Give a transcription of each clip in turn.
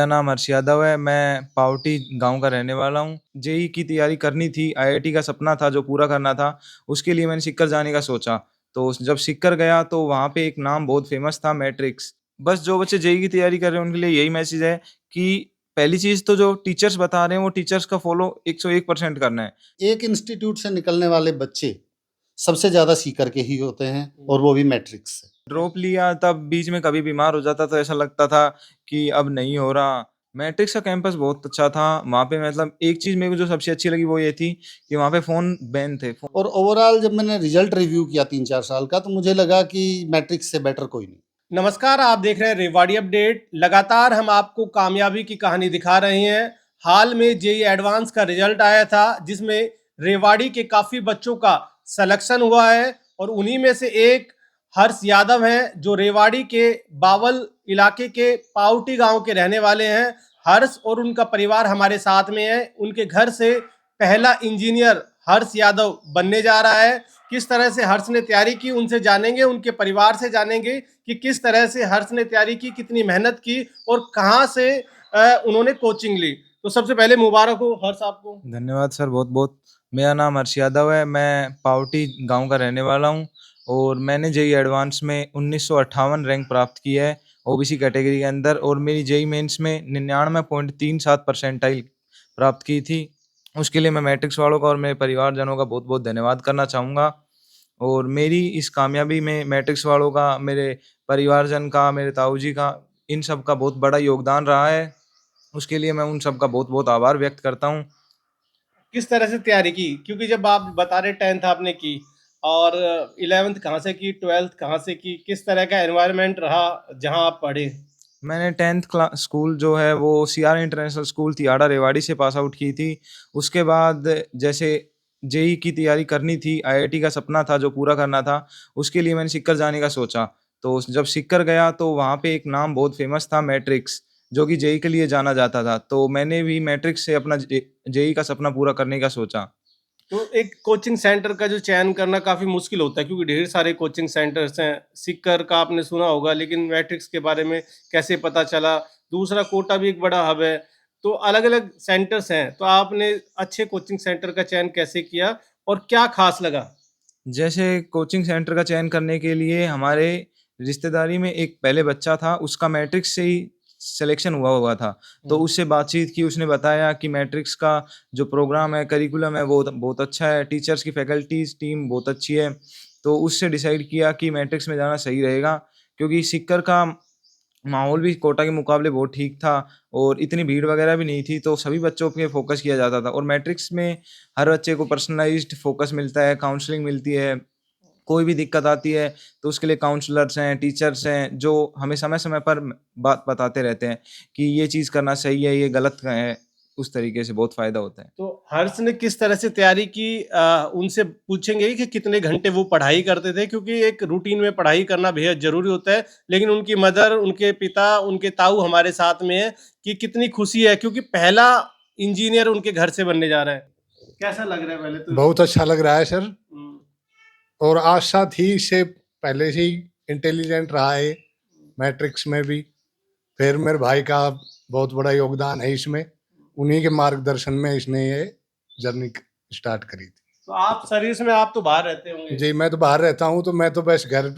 मेरा नाम हर्ष यादव है, मैं पावटी गाँव का रहने वाला हूँ। जेईई की तैयारी करनी थी, आईआईटी का सपना था जो पूरा करना था, उसके लिए मैंने सीकर जाने का सोचा। तो जब सीकर गया तो वहाँ पे एक नाम बहुत फ़ेमस था मैट्रिक्स। बस जो बच्चे जेईई की तैयारी कर रहे हैं उनके लिए यही मैसेज है कि पहली चीज़ तो जो टीचर्स बता रहे हैं वो टीचर्स का फ़ॉलो 101% करना है। एक इंस्टीट्यूट से निकलने वाले बच्चे सबसे ज़्यादा सीकर के ही होते हैं और वो भी मैट्रिक्स से। ड्रॉप लिया तब बीच में कभी बीमार हो जाता तो ऐसा लगता था कि अब नहीं हो रहा। मैट्रिक्स का कैंपस बहुत अच्छा था, वहाँ पे मतलब एक चीज़ मेरे को जो सबसे अच्छी लगी वो ये थी कि वहाँ पे फ़ोन बैन थे। और ओवरऑल जब मैंने रिजल्ट रिव्यू किया 3-4 साल का तो मुझे लगा कि मैट्रिक्स से बेटर कोई नहीं। नमस्कार, आप देख रहे हैं रेवाड़ी अपडेट। लगातार हम आपको कामयाबी की कहानी दिखा रहे हैं। हाल में जेईई एडवांस का रिजल्ट आया था जिसमें रेवाड़ी के काफ़ी बच्चों का सिलेक्शन हुआ है और उन्हीं में से एक हर्ष यादव हैं जो रेवाड़ी के बावल इलाके के पावटी गांव के रहने वाले हैं। हर्ष और उनका परिवार हमारे साथ में है। उनके घर से पहला इंजीनियर हर्ष यादव बनने जा रहा है। किस तरह से हर्ष ने तैयारी की उनसे जानेंगे, उनके परिवार से जानेंगे कि किस तरह से हर्ष ने तैयारी की, कितनी मेहनत की और कहाँ से उन्होंने कोचिंग ली। तो सबसे पहले मुबारक हो हर्ष आपको। धन्यवाद सर बहुत-बहुत। मेरा नाम हर्ष यादव है, मैं पावटी गाँव का रहने वाला हूँ और मैंने जेईई एडवांस में 1958 रैंक प्राप्त की है ओबीसी कैटेगरी के अंदर और मेरी जेईई मेंस में 99.37 परसेंटाइल प्राप्त की थी। उसके लिए मैं मैट्रिक्स वालों का और मेरे परिवारजनों का बहुत-बहुत धन्यवाद करना चाहूँगा और मेरी इस कामयाबी में मैट्रिक्स वालों का, मेरे परिवारजन का, मेरे ताऊजी का, इन सब का बहुत बड़ा योगदान रहा है। उसके लिए मैं उन सब का बहुत-बहुत आभार व्यक्त करता हूँ। किस तरह से तैयारी की, क्योंकि जब आप बता रहे 10th आपने की और 11th कहाँ से की, 12th कहाँ से की, किस तरह का एनवायरनमेंट रहा जहाँ आप पढ़े? मैंने 10th क्ला स्कूल जो है वो CR international school Tihara Rewari से पास आउट की थी। उसके बाद जैसे जेईई की तैयारी करनी थी, आईआईटी का सपना था जो पूरा करना था, उसके लिए मैंने सीकर जाने का सोचा। तो जब सीकर गया तो वहाँ पे एक नाम बहुत फ़ेमस था मैट्रिक्स, जो कि जेईई के लिए जाना जाता था। तो मैंने भी मैट्रिक्स से अपना जेईई का सपना पूरा करने का सोचा। तो एक कोचिंग सेंटर का जो चयन करना काफ़ी मुश्किल होता है क्योंकि ढेर सारे कोचिंग सेंटर्स हैं। सीकर का आपने सुना होगा, लेकिन मैट्रिक्स के बारे में कैसे पता चला? दूसरा कोटा भी एक बड़ा हब है। तो अलग-अलग सेंटर्स हैं, तो आपने अच्छे कोचिंग सेंटर का चयन कैसे किया और क्या खास लगा? जैसे कोचिंग सेंटर का चयन करने के लिए हमारे रिश्तेदारी में एक पहले बच्चा था, उसका मैट्रिक्स से ही सिलेक्शन हुआ हुआ था। तो उससे बातचीत की, उसने बताया कि मैट्रिक्स का जो प्रोग्राम है, करिकुलम है, वो बहुत अच्छा है, टीचर्स की फैकल्टीज़ टीम बहुत अच्छी है। तो उससे डिसाइड किया कि मैट्रिक्स में जाना सही रहेगा, क्योंकि सीकर का माहौल भी कोटा के मुकाबले बहुत ठीक था और इतनी भीड़ वगैरह भी नहीं थी, तो सभी बच्चों पे फ़ोकस किया जाता था और मैट्रिक्स में हर बच्चे को पर्सनलाइज़्ड फ़ोकस मिलता है, काउंसलिंग मिलती है। कोई भी दिक्कत आती है, तो उसके लिए काउंसलर्स हैं, टीचर्स हैं, जो हमें समय-समय पर बात बताते रहते हैं कि ये चीज़ करना सही है, ये गलत है। उस तरीके से बहुत फ़ायदा होता है। तो हर्ष ने किस तरह से तैयारी की, उनसे पूछेंगे कि कितने घंटे वो पढ़ाई करते थे, क्योंकि एक रूटीन में पढ़ाई करना बेहद ज़रूरी होता है। लेकिन उनकी मदर, उनके पिता, उनके ताऊ हमारे साथ में है कि कितनी खुशी है क्योंकि पहला इंजीनियर उनके घर से बनने जा रहा है। कैसा लग रहा है पहले तो? बहुत अच्छा लग रहा है सर। हुँ, और आज साथ ही से पहले से ही इंटेलिजेंट रहा है मैट्रिक्स में भी। फिर मेरे भाई का बहुत बड़ा योगदान है इसमें, उन्हीं के मार्गदर्शन में इसने ये जर्नी स्टार्ट करी थी। तो आप सर्विस में आप तो बाहर रहते होंगे? जी, मैं तो बाहर रहता हूँ, तो मैं तो बस घर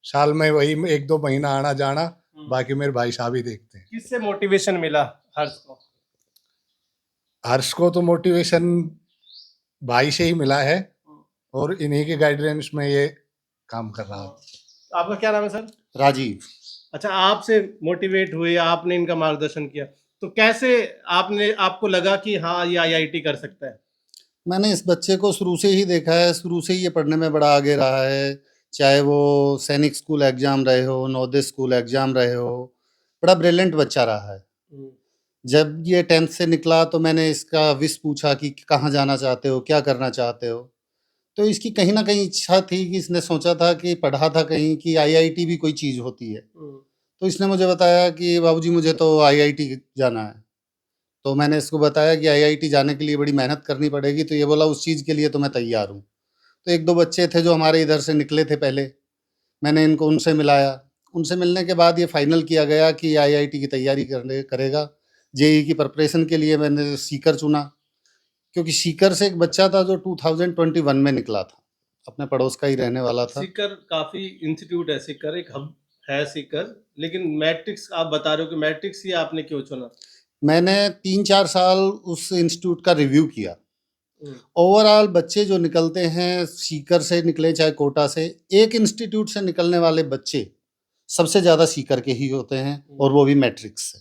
साल में वही 1-2 महीना आना जाना, बाकी मेरे भाई साहब ही देखते हैं। किससे मोटिवेशन मिला हर्ष को? हर्ष को तो मोटिवेशन भाई से ही मिला है और इन्हीं के गाइडेंस में ये काम कर रहा है। आपका क्या नाम है सर? राजीव। अच्छा, आपसे मोटिवेट हुए, आपने इनका मार्गदर्शन किया। तो कैसे आपको लगा कि हाँ, ये आईआईटी कर सकता है? मैंने इस बच्चे को शुरू से ही देखा है, शुरू से ही ये पढ़ने में बड़ा आगे रहा है। चाहे वो सैनिक स्कूल एग्ज़ाम रहे हो, नवोदय स्कूल एग्ज़ाम रहे हो, बड़ा ब्रिलिएंट बच्चा रहा है। हुँ। जब ये 10th से निकला तो मैंने इसका विश पूछा कि कहाँ जाना चाहते हो, क्या करना चाहते हो? तो इसकी कहीं न कहीं इच्छा थी कि इसने सोचा था कि पढ़ा था कहीं कि आईआईटी भी कोई चीज़ होती है। हुँ। तो इसने मुझे बताया कि बाबूजी मुझे तो आईआईटी जाना है। तो मैंने इसको बताया कि आईआईटी जाने के लिए बड़ी मेहनत करनी पड़ेगी, तो ये बोला उस चीज़ के लिए तो मैं तैयार हूँ। तो 1-2 बच्चे थे जो हमारे इधर से निकले थे पहले, मैंने इनको उनसे मिलाया। उनसे मिलने के बाद ये फाइनल किया गया कि आईआईटी की तैयारी करने करेगा जेईई की प्रिपरेशन के लिए मैंने सीकर चुना, क्योंकि सीकर से एक बच्चा था जो 2021 में निकला था, अपने पड़ोस का ही रहने वाला था। सीकर काफी इंस्टीट्यूट है, सीकर एक हब है सीकर, लेकिन मैट्रिक्स आप बता रहे हो कि मैट्रिक्स ही आपने क्यों चुना? मैंने 3-4 साल उस इंस्टीट्यूट का रिव्यू किया। हम्म, ओवरऑल बच्चे जो निकलते हैं, सीकर से निकले चाहे कोटा से, एक इंस्टीट्यूट से निकलने वाले बच्चे सबसे ज़्यादा सीकर के ही होते हैं, और वो भी मैट्रिक्स से।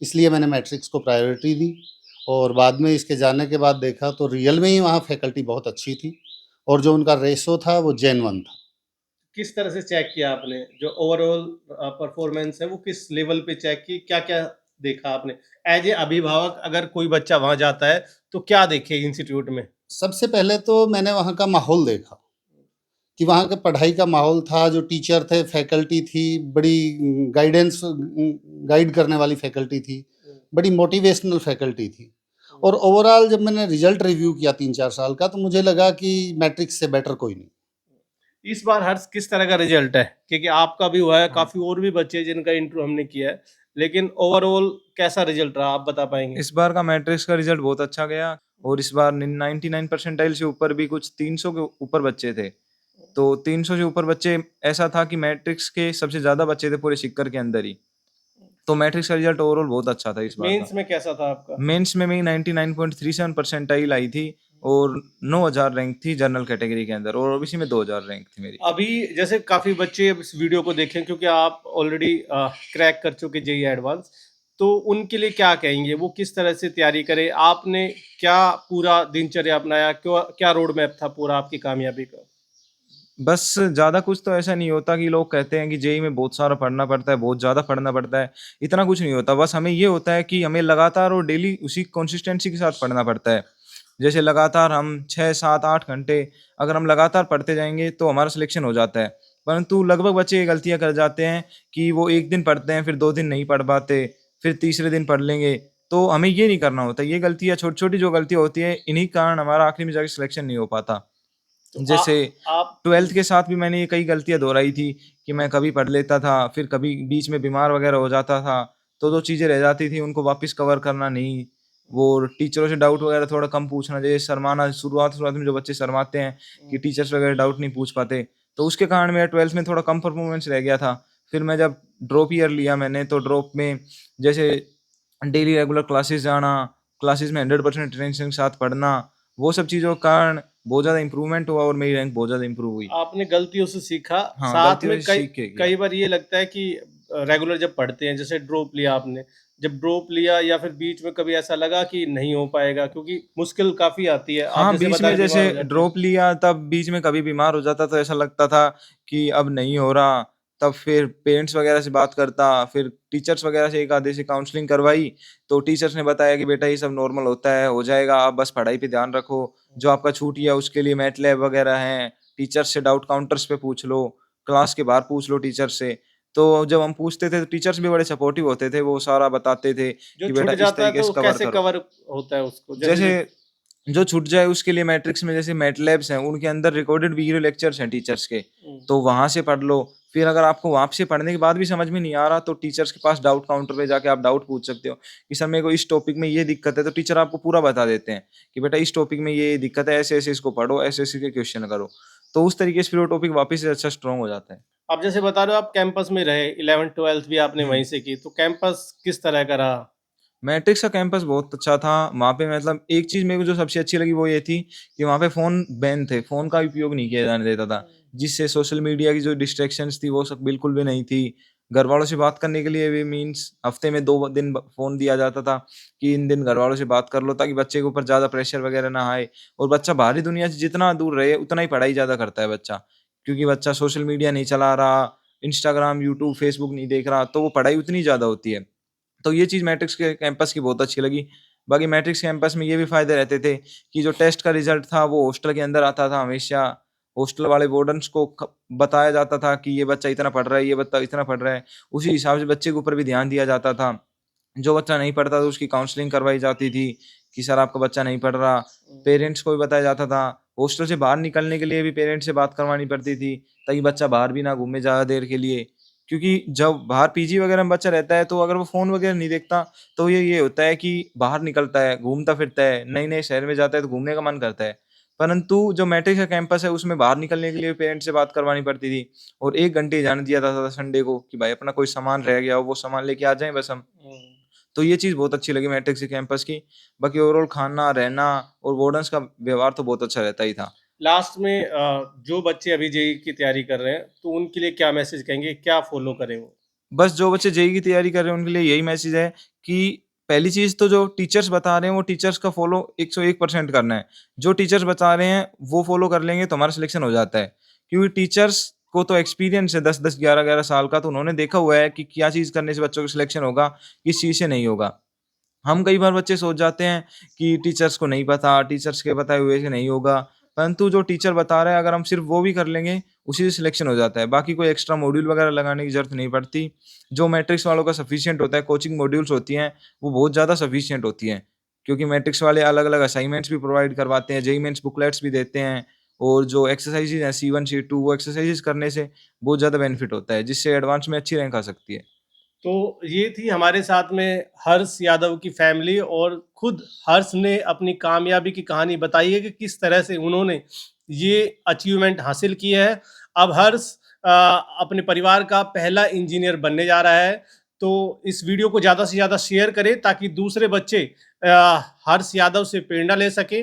इसलिए मैंने मैट्रिक्स को प्रायोरिटी दी, और बाद में इसके जाने के बाद देखा तो रियल में ही वहाँ फैकल्टी बहुत अच्छी थी, और जो उनका रेशो था वो जेन 1 था। किस तरह से चेक किया आपने? जो ओवरऑल परफॉर्मेंस है वो किस लेवल पे चेक की? क्या-क्या देखा आपने? एज ए अभिभावक अगर कोई बच्चा वहाँ जाता है तो क्या देखे इंस्टीट्यूट में? सबसे पहले तो मैंने वहाँ का माहौल देखा कि वहाँ के पढ़ाई का माहौल था, जो टीचर थे, फैकल्टी थी, बड़ी गाइड करने वाली फैकल्टी थी, बड़ी मोटिवेशनल फैकल्टी थी। और ओवरऑल जब मैंने रिजल्ट रिव्यू किया 3-4 साल का, तो मुझे लगा कि मैट्रिक्स से बेटर कोई नहीं। इस बार हर्ष किस तरह का रिजल्ट है? क्योंकि आपका भी हुआ है, हाँ। काफी और भी बच्चे हैं जिनका इंटरव्यू हमने किया है, लेकिन ओवरऑल कैसा रिजल्ट रहा आप बता पाएंगे? इस बार का मैट्रिक्स का रिजल्ट बहुत अच्छा गया और इस बार 99 परसेंटाइल से ऊपर भी कुछ 300 के ऊपर बच्चे थे। तो 300 से ऊपर बच्चे, ऐसा था कि मैट्रिक्स के सबसे ज़्यादा बच्चे थे पूरे सीकर के अंदर ही। तो मैट्रिक्स का रिजल्ट ओवरऑल बहुत अच्छा था इस बार का। मेंस में कैसा था आपका? मेंस में मेरी 99.37 परसेंटाइल आई थी और 9000 रैंक थी जनरल कैटेगरी के अंदर, और ओबीसी में 2000 रैंक थी मेरी। अभी जैसे काफी बच्चे इस वीडियो को देखें, क्योंकि आप ऑलरेडी क्रैक कर चुके जेईई एडवांस, तो उनके लिए क्या कहेंगे? वो किस तरह से तैयारी करें? आपने क्या पूरा दिनचर्या अपनाया? क्या रोड मैप था पूरा आपकी कामयाबी का? बस ज़्यादा कुछ तो ऐसा नहीं होता कि लोग कहते हैं कि जेईई में बहुत सारा पढ़ना पड़ता है, बहुत ज़्यादा पढ़ना पड़ता है, इतना कुछ नहीं होता। बस हमें ये होता है कि हमें लगातार और डेली उसी कंसिस्टेंसी के साथ पढ़ना पड़ता है। जैसे लगातार हम 6, 7, 8 घंटे अगर हम लगातार पढ़ते जाएँगे तो हमारा सिलेक्शन हो जाता है। परंतु लगभग बच्चे ये गलतियाँ कर जाते हैं कि वो 1 दिन पढ़ते हैं, फिर 2 दिन नहीं पढ़ पाते, फिर तीसरे दिन पढ़ लेंगे। तो हमें ये नहीं करना होता। ये गलतियाँ छोटी-छोटी जो गलतियाँ होती हैं, इन्हीं के कारण हमारा आखिरी में जाके सिलेक्शन नहीं हो पाता। तो जैसे आप 12th के साथ भी मैंने ये कई गलतियाँ दोहराई थी कि मैं कभी पढ़ लेता था, फिर कभी बीच में बीमार वगैरह हो जाता था, तो जो चीज़ें रह जाती थी उनको वापस कवर करना नहीं, वो टीचरों से डाउट वगैरह थोड़ा कम पूछना, जैसे शर्माना, शुरुआत-शुरुआत में जो बच्चे शर्माते हैं कि टीचर्स वगैरह डाउट नहीं पूछ पाते, तो उसके कारण मेरा 12th में थोड़ा कम परफॉर्मेंस रह गया था। फिर मैं जब ड्रॉप ईयर लिया मैंने, तो ड्रॉप में जैसे डेली रेगुलर क्लासेस जाना, क्लासेस में 100% अटेंशन के साथ पढ़ना, वो सब चीज़ों के कारण बहुत ज़्यादा इम्प्रूवमेंट हुआ और मेरी रैंक बहुत ज़्यादा इम्प्रूव हुई। आपने गलतियों से सीखा, हाँ, साथ गलतियों में से कई सीख के किया। कई बार ये लगता है कि रेगुलर जब पढ़ते हैं, जैसे ड्रॉप लिया आपने, जब ड्रॉप लिया या फिर बीच में कभी ऐसा लगा कि नहीं हो पाएगा, क्योंकि मुश्किल काफ़ी आती है, आप हाँ, जैसे बीच बता में रहे बीमार जैसे हो जाते हैं। ड्रॉप लिया तब बीच में कभी बीमार हो जाता तो ऐसा लगता था कि अब नहीं हो रहा, तब फिर पेरेंट्स वगैरह से बात करता, फिर टीचर्स वगैरह से एक आधे से काउंसलिंग करवाई, तो टीचर्स ने बताया कि बेटा ये सब नॉर्मल होता है, हो जाएगा, आप बस पढ़ाई पे ध्यान रखो, जो आपका छूट गया उसके लिए मैटलैब वगैरह हैं, टीचर्स से डाउट काउंटर्स पे पूछ लो, क्लास के बाहर पूछ लो टीचर्स से। तो जब हम पूछते थे तो टीचर्स भी बड़े सपोर्टिव होते थे, वो सारा बताते थे जो कि बेटा छूट इस जाता है तरीके तो से वो कवर कैसे करो। कवर होता है उसको? जैसे जैसे जो जो छूट जाए उसके लिए मैट्रिक्स में जैसे मैटलैब्स हैं, उनके अंदर रिकॉर्डेड वीडियो लेक्चर्स हैं टीचर्स के, हुँ, तो वहाँ से पढ़ लो। फिर अगर आपको वहाँ से पढ़ने के बाद भी समझ में नहीं आ रहा, तो टीचर्स के पास डाउट काउंटर पे जाके आप डाउट पूछ सकते हो कि सर मेरे को इस टॉपिक में ये दिक्कत है, तो टीचर आपको पूरा बता देते हैं कि बेटा इस टॉपिक में ये दिक्कत है, ऐसे-ऐसे इसको पढ़ो, ऐसे-ऐसे के क्वेश्चन करो। तो उस तरीके से फिर वो टॉपिक वापस से अच्छा स्ट्रॉन्ग हो जाता है। आप जैसे बता रहे हो आप कैंपस में रहे, 11th-12th भी आपने हुँ। वहीं से की, तो कैंपस किस तरह का रहा? मैट्रिक्स का कैंपस बहुत अच्छा था। वहाँ पे मतलब एक चीज़ मेरे को जो सबसे अच्छी लगी वो ये थी कि वहाँ पे फ़ोन बैन थे, फ़ोन का उपयोग नहीं किया जाने देता था। जिससे सोशल मीडिया की जो डिस्ट्रैक्शंस थी वो सब बिल्कुल भी नहीं थी। घरवालों से बात करने के लिए भी मीन्स हफ़्ते में 2 दिन ब फ़ोन दिया जाता था कि इन दिन घरवालों से बात कर लो, ताकि बच्चे के ऊपर ज़्यादा प्रेशर वगैरह ना आए, और बच्चा बाहरी दुनिया से जितना दूर रहे उतना ही पढ़ाई ज़्यादा करता है बच्चा। क्योंकि बच्चा सोशल मीडिया नहीं चला रहा, इंस्टाग्राम, यूट्यूब, फ़ेसबुक नहीं देख रहा, तो वो पढ़ाई उतनी ज़्यादा होती है। तो ये चीज़ मैट्रिक्स के कैंपस की बहुत अच्छी लगी। बाकी मैट्रिक्स कैंपस में ये भी फ़ायदे रहते थे कि जो टेस्ट का रिज़ल्ट था वो हॉस्टल के अंदर आता था हमेशा। हॉस्टल वाले वार्डन्स को ख बताया जाता था कि ये बच्चा इतना पढ़ रहा है, ये बच्चा इतना पढ़ रहा है। उसी हिसाब से बच्चे के ऊपर भी ध्यान दिया जाता था। जो बच्चा नहीं पढ़ता था उसकी काउंसलिंग करवाई जाती थी कि सर आपका बच्चा नहीं पढ़ रहा। पेरेंट्स को भी बताया जाता था। हॉस्टल से बाहर निकलने के लिए भी पेरेंट्स से बात करवानी पड़ती थी ताकि बच्चा बाहर भी ना घूमे ज़्यादा देर के लिए। क्योंकि जब बाहर पीजी वगैरह में बच्चा रहता है तो अगर वो फ़ोन वगैरह नहीं देखता तो ये होता है कि बाहर निकलता है, घूमता-फिरता है, नए-नए शहर में जाता है तो घूमने का मन करता है। परंतु जो मैट्रिक्स का कैंपस है उसमें बाहर निकलने के लिए पेरेंट्स से बात करवानी पड़ती थी और 1 घंटे ही जाने दिया जाता था संडे को कि भाई अपना कोई सामान रह गया हो वो सामान लेके आ जाएँ बस हम। तो ये चीज़ बहुत अच्छी लगी मैट्रिक्स के कैंपस की। बाकी ओवरऑल खाना, रहना और वार्डन्स का व्यवहार तो बहुत अच्छा रहता ही था। लास्ट में जो बच्चे अभी जेई की तैयारी कर रहे हैं तो उनके लिए क्या मैसेज कहेंगे, क्या फॉलो करें वो? बस जो बच्चे जेईई की तैयारी कर रहे हैं उनके लिए यही मैसेज है कि पहली चीज़ तो जो टीचर्स बता रहे हैं वो टीचर्स का फॉलो 101% करना है। जो टीचर्स बता रहे हैं वो फॉलो कर लेंगे तो हमारा सिलेक्शन हो जाता है। क्योंकि टीचर्स को तो एक्सपीरियंस है 10-10, 11-11 साल का, तो उन्होंने देखा हुआ है कि क्या चीज़ करने से बच्चों का सिलेक्शन होगा, किस चीज़ से नहीं होगा। हम कई बार बच्चे सोच जाते हैं कि टीचर्स को नहीं पता, टीचर्स के बताए हुए से नहीं होगा, परंतु जो टीचर बता रहा है अगर हम सिर्फ़ वो भी कर लेंगे, उसी से सिलेक्शन हो जाता है। बाकी कोई एक्स्ट्रा मॉड्यूल वगैरह लगाने की ज़रूरत नहीं पड़ती। जो मैट्रिक्स वालों का सफिशिएंट होता है, कोचिंग मॉड्यूल्स होती हैं, वो बहुत ज़्यादा सफिशिएंट होती हैं। क्योंकि मैट्रिक्स वाले अलग-अलग असाइनमेंट्स भी प्रोवाइड करवाते हैं, जेईई मेन्स बुकलेट्स भी देते हैं और जो एक्सरसाइज़ेज़ हैं C1, C2 वो एक्सरसाइज़ेज़ करने से बहुत ज़्यादा बेनिफिट होता है, जिससे एडवांस में अच्छी रैंक आ सकती है। तो ये थी हमारे साथ में हर्ष यादव की फैमिली और खुद हर्ष ने अपनी कामयाबी की कहानी बताई है कि किस तरह से उन्होंने ये अचीवमेंट हासिल की है। अब हर्ष अपने परिवार का पहला इंजीनियर बनने जा रहा है। तो इस वीडियो को ज़्यादा से ज़्यादा शेयर करें ताकि दूसरे बच्चे हर्ष यादव से प्रेरणा ले सकें।